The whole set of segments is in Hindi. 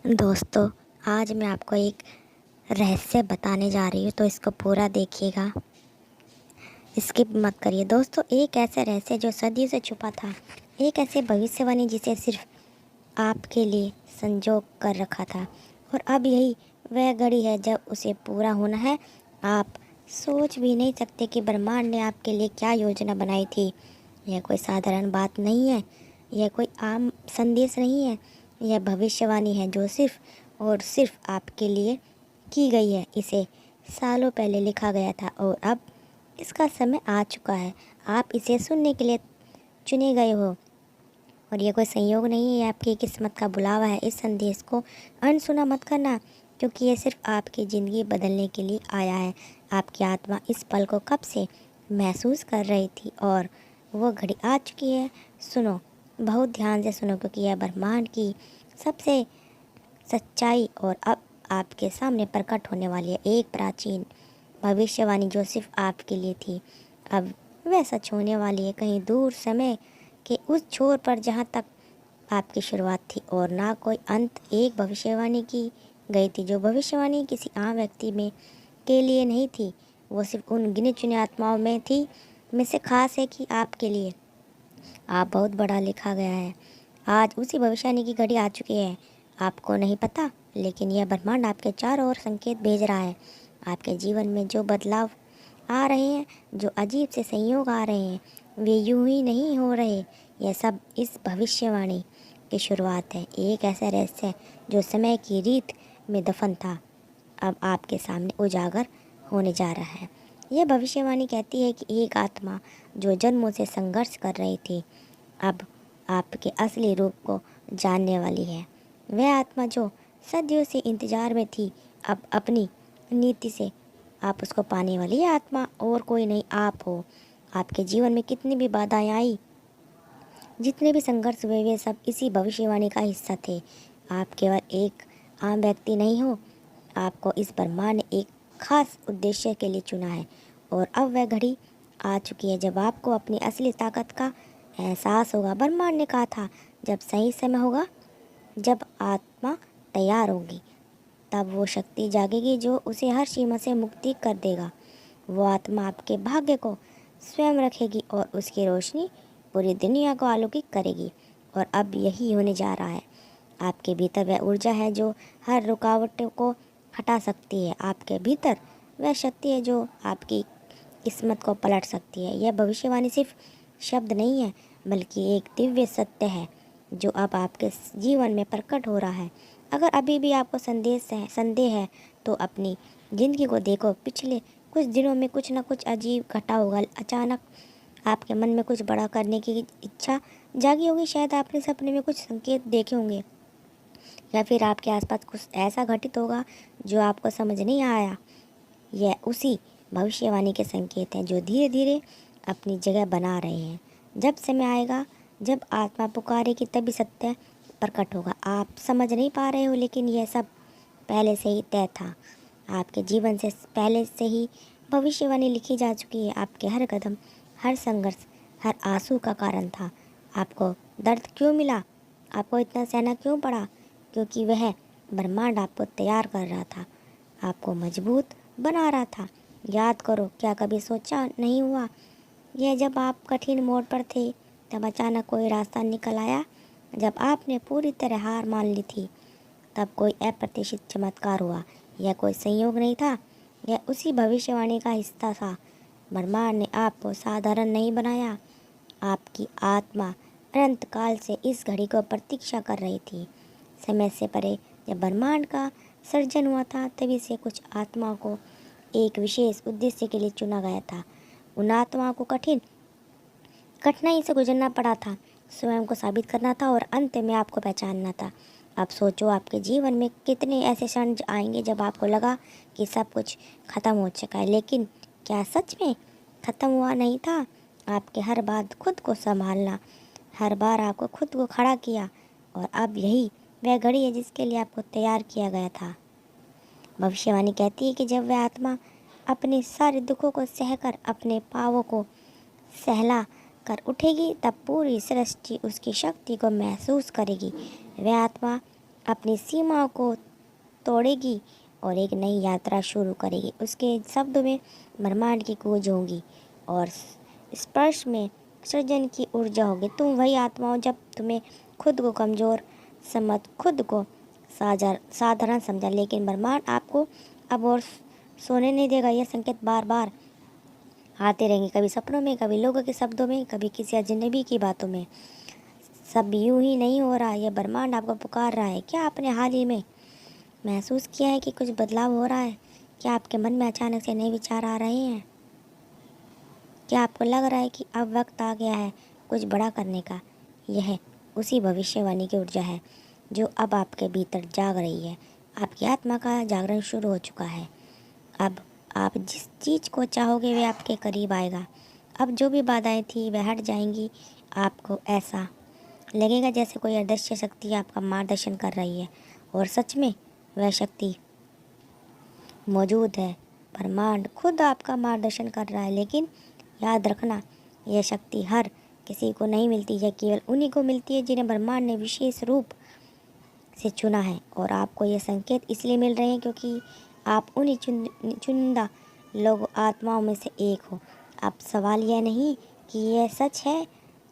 दोस्तों, आज मैं आपको एक रहस्य बताने जा रही हूँ, तो इसको पूरा देखिएगा, स्किप मत करिए। दोस्तों, एक ऐसा रहस्य जो सदियों से छुपा था, एक ऐसे भविष्यवाणी जिसे सिर्फ आपके लिए संजो कर रखा था, और अब यही वह घड़ी है जब उसे पूरा होना है। आप सोच भी नहीं सकते कि ब्रह्मांड ने आपके लिए क्या योजना बनाई थी। यह कोई साधारण बात नहीं है, यह कोई आम संदेश नहीं है, यह भविष्यवाणी है जो सिर्फ और सिर्फ आपके लिए की गई है। इसे सालों पहले लिखा गया था और अब इसका समय आ चुका है। आप इसे सुनने के लिए चुने गए हो, और ये कोई संयोग नहीं है, आपकी किस्मत का बुलावा है। इस संदेश को अनसुना मत करना, क्योंकि ये सिर्फ आपकी ज़िंदगी बदलने के लिए आया है। आपकी आत्मा इस पल को कब से महसूस कर रही थी, और वो घड़ी आ चुकी है। सुनो, बहुत ध्यान से सुनो, क्योंकि यह ब्रह्मांड की सबसे सच्चाई और अब आपके सामने प्रकट होने वाली है। एक प्राचीन भविष्यवाणी जो सिर्फ आपके लिए थी, अब वह सच होने वाली है, कहीं दूर समय के उस छोर पर जहाँ तक आपकी शुरुआत थी और ना कोई अंत। एक भविष्यवाणी की गई थी, जो भविष्यवाणी किसी आम व्यक्ति में के लिए नहीं थी, वो सिर्फ उन गिने चुने आत्माओं में थी में से खास है कि आपके लिए आप बहुत बड़ा लिखा गया है। आज उसी भविष्यवाणी की घड़ी आ चुकी है। आपको नहीं पता, लेकिन यह ब्रह्मांड आपके चारों ओर संकेत भेज रहा है। आपके जीवन में जो बदलाव आ रहे हैं, जो अजीब से संयोग आ रहे हैं, वे यूं ही नहीं हो रहे। यह सब इस भविष्यवाणी की शुरुआत है। एक ऐसा रहस्य जो समय की रीत में दफन था, अब आपके सामने उजागर होने जा रहा है। यह भविष्यवाणी कहती है कि एक आत्मा जो जन्मों से संघर्ष कर रही थी, अब आपके असली रूप को जानने वाली है। वह आत्मा जो सदियों से इंतजार में थी, अब अपनी नीति से आप उसको पाने वाली है। आत्मा और कोई नहीं, आप हो। आपके जीवन में कितनी भी बाधाएं आई, जितने भी संघर्ष हुए, वे सब इसी भविष्यवाणी का हिस्सा थे। आप केवल एक आम व्यक्ति नहीं हो, आपको इस ब्रह्मांड ने एक खास उद्देश्य के लिए चुना है, और अब वह घड़ी आ चुकी है जब आपको अपनी असली ताकत का एहसास होगा। ब्रह्मांड ने कहा था, जब सही समय होगा, जब आत्मा तैयार होगी, तब वो शक्ति जागेगी जो उसे हर सीमा से मुक्ति कर देगा। वो आत्मा आपके भाग्य को स्वयं रखेगी और उसकी रोशनी पूरी दुनिया को आलोकित करेगी। और अब यही होने जा रहा है। आपके भीतर वह ऊर्जा है जो हर रुकावटों को हटा सकती है। आपके भीतर वह शक्ति है जो आपकी किस्मत को पलट सकती है। यह भविष्यवाणी सिर्फ शब्द नहीं है, बल्कि एक दिव्य सत्य है जो अब आपके जीवन में प्रकट हो रहा है। अगर अभी भी आपको संदेह है, तो अपनी ज़िंदगी को देखो। पिछले कुछ दिनों में कुछ ना कुछ अजीब घटा होगा। अचानक आपके मन में कुछ बड़ा करने की इच्छा जागी होगी। शायद आपने सपने में कुछ संकेत देखे होंगे, या फिर आपके आसपास कुछ ऐसा घटित होगा जो आपको समझ नहीं आया। यह उसी भविष्यवाणी के संकेत हैं जो धीरे धीरे अपनी जगह बना रहे हैं। जब समय आएगा, जब आत्मा पुकारेगी, तभी सत्य प्रकट होगा। आप समझ नहीं पा रहे हो, लेकिन यह सब पहले से ही तय था। आपके जीवन से पहले से ही भविष्यवाणी लिखी जा चुकी है। आपके हर कदम, हर संघर्ष, हर आंसू का कारण था। आपको दर्द क्यों मिला, आपको इतना सहना क्यों पड़ा? क्योंकि वह ब्रह्मांड आपको तैयार कर रहा था, आपको मजबूत बना रहा था। याद करो, क्या कभी सोचा नहीं हुआ, यह जब आप कठिन मोड़ पर थे, तब अचानक कोई रास्ता निकल आया। जब आपने पूरी तरह हार मान ली थी, तब कोई अप्रत्याशित चमत्कार हुआ। यह कोई संयोग नहीं था, यह उसी भविष्यवाणी का हिस्सा था। ब्रह्मांड ने आपको साधारण नहीं बनाया। आपकी आत्मा अनंत काल से इस घड़ी को प्रतीक्षा कर रही थी। समय से परे जब ब्रह्मांड का सर्जन हुआ था, तभी से कुछ आत्माओं को एक विशेष उद्देश्य के लिए चुना गया था। उन आत्माओं को कठिनाई से गुजरना पड़ा था, स्वयं को साबित करना था, और अंत में आपको पहचानना था। अब सोचो, आपके जीवन में कितने ऐसे क्षण आएंगे जब आपको लगा कि सब कुछ खत्म हो चुका है, लेकिन क्या सच में खत्म हुआ नहीं था? आपके हर बार खुद को संभालना, हर बार आपको खुद को खड़ा किया, और अब यही वह घड़ी है जिसके लिए आपको तैयार किया गया था। भविष्यवाणी कहती है कि जब वह आत्मा अपने सारे दुखों को सहकर अपने पावों को सहला कर उठेगी, तब पूरी सृष्टि उसकी शक्ति को महसूस करेगी। वह आत्मा अपनी सीमाओं को तोड़ेगी और एक नई यात्रा शुरू करेगी। उसके शब्दों में ब्रह्मांड की गूंज होगी और स्पर्श में सृजन की ऊर्जा होगी। तुम वही आत्मा हो जब तुम्हें खुद को कमज़ोर समझ, खुद को साधारण समझा, लेकिन ब्रह्मांड आपको अब और सोने नहीं देगा। यह संकेत बार बार आते रहेंगे, कभी सपनों में, कभी लोगों के शब्दों में, कभी किसी अजनबी की बातों में। सब यूं ही नहीं हो रहा, यह ब्रह्मांड आपको पुकार रहा है। क्या आपने हाल ही में महसूस किया है कि कुछ बदलाव हो रहा है? क्या आपके मन में अचानक से नए विचार आ रहे हैं? क्या आपको लग रहा है कि अब वक्त आ गया है कुछ बड़ा करने का? यह उसी भविष्यवाणी की ऊर्जा है जो अब आपके भीतर जाग रही है। आपकी आत्मा का जागरण शुरू हो चुका है। अब आप जिस चीज़ को चाहोगे वे आपके करीब आएगा। अब जो भी बाधाएं थी वह हट जाएंगी। आपको ऐसा लगेगा जैसे कोई अदृश्य शक्ति आपका मार्गदर्शन कर रही है, और सच में वह शक्ति मौजूद है। ब्रह्मांड खुद आपका मार्गदर्शन कर रहा है, लेकिन याद रखना, यह शक्ति हर किसी को नहीं मिलती। यह केवल उन्हीं को मिलती है जिन्हें ब्रह्मांड ने विशेष रूप से चुना है। और आपको ये संकेत इसलिए मिल रहे हैं क्योंकि आप उन्हीं चुनिंदा लोग आत्माओं में से एक हो। अब सवाल यह नहीं कि यह सच है,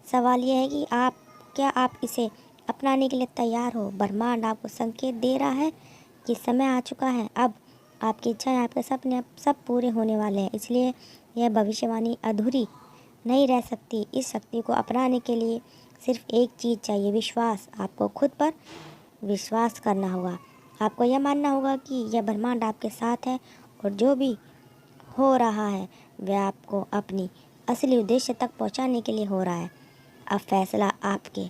सवाल यह है कि क्या आप इसे अपनाने के लिए तैयार हो? ब्रह्मांड आपको संकेत दे रहा है कि समय आ चुका है। अब आपकी इच्छाएं, आपके सपने अब सब पूरे होने वाले हैं। इसलिए यह भविष्यवाणी अधूरी नहीं रह सकती। इस शक्ति को अपनाने के लिए सिर्फ एक चीज़ चाहिए, विश्वास। आपको खुद पर विश्वास करना होगा। आपको यह मानना होगा कि यह ब्रह्मांड आपके साथ है और जो भी हो रहा है वह आपको अपनी असली उद्देश्य तक पहुंचाने के लिए हो रहा है। अब फैसला आपके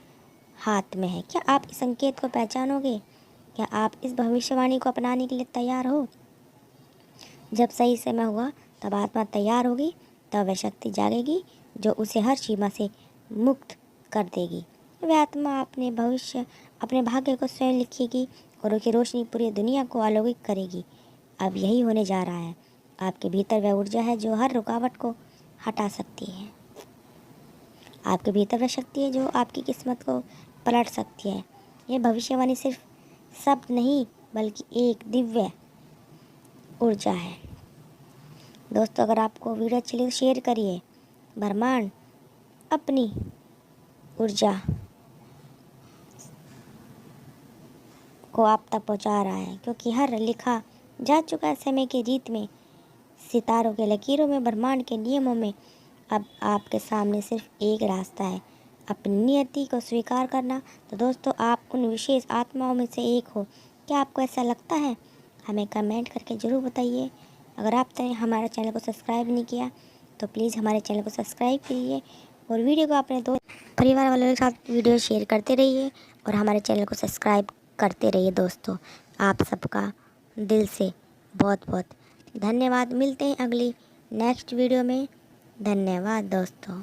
हाथ में है। क्या आप इस संकेत को पहचानोगे? क्या आप इस भविष्यवाणी को अपनाने के लिए तैयार हो? जब सही समय हुआ तब आत्मा तैयार होगी, तब वह शक्ति जागेगी जो उसे हर सीमा से मुक्त कर देगी। वह आत्मा अपने भाग्य को स्वयं लिखेगी और उसकी रोशनी पूरी दुनिया को आलोकित करेगी। अब यही होने जा रहा है। आपके भीतर वह ऊर्जा है जो हर रुकावट को हटा सकती है। आपके भीतर वह शक्ति है जो आपकी किस्मत को पलट सकती है। यह भविष्यवाणी सिर्फ शब्द नहीं बल्कि एक दिव्य ऊर्जा है। दोस्तों, अगर आपको वीडियो अच्छी लगी तो शेयर करिए। ब्रह्मांड अपनी ऊर्जा को आप तक पहुंचा रहा है, क्योंकि हर लिखा जा चुका है समय की रीत में, सितारों के लकीरों में, ब्रह्मांड के नियमों में। अब आपके सामने सिर्फ एक रास्ता है, अपनी नियति को स्वीकार करना। तो दोस्तों, आप उन विशेष आत्माओं में से एक हो। क्या आपको ऐसा लगता है? हमें कमेंट करके ज़रूर बताइए। अगर आपने हमारे चैनल को सब्सक्राइब नहीं किया तो प्लीज़ हमारे चैनल को सब्सक्राइब कीजिए और वीडियो को अपने दोस्त परिवार वालों के साथ वीडियो शेयर करते रहिए और हमारे चैनल को सब्सक्राइब करते रहिए। दोस्तों, आप सबका दिल से बहुत बहुत धन्यवाद। मिलते हैं अगली नेक्स्ट वीडियो में। धन्यवाद दोस्तों।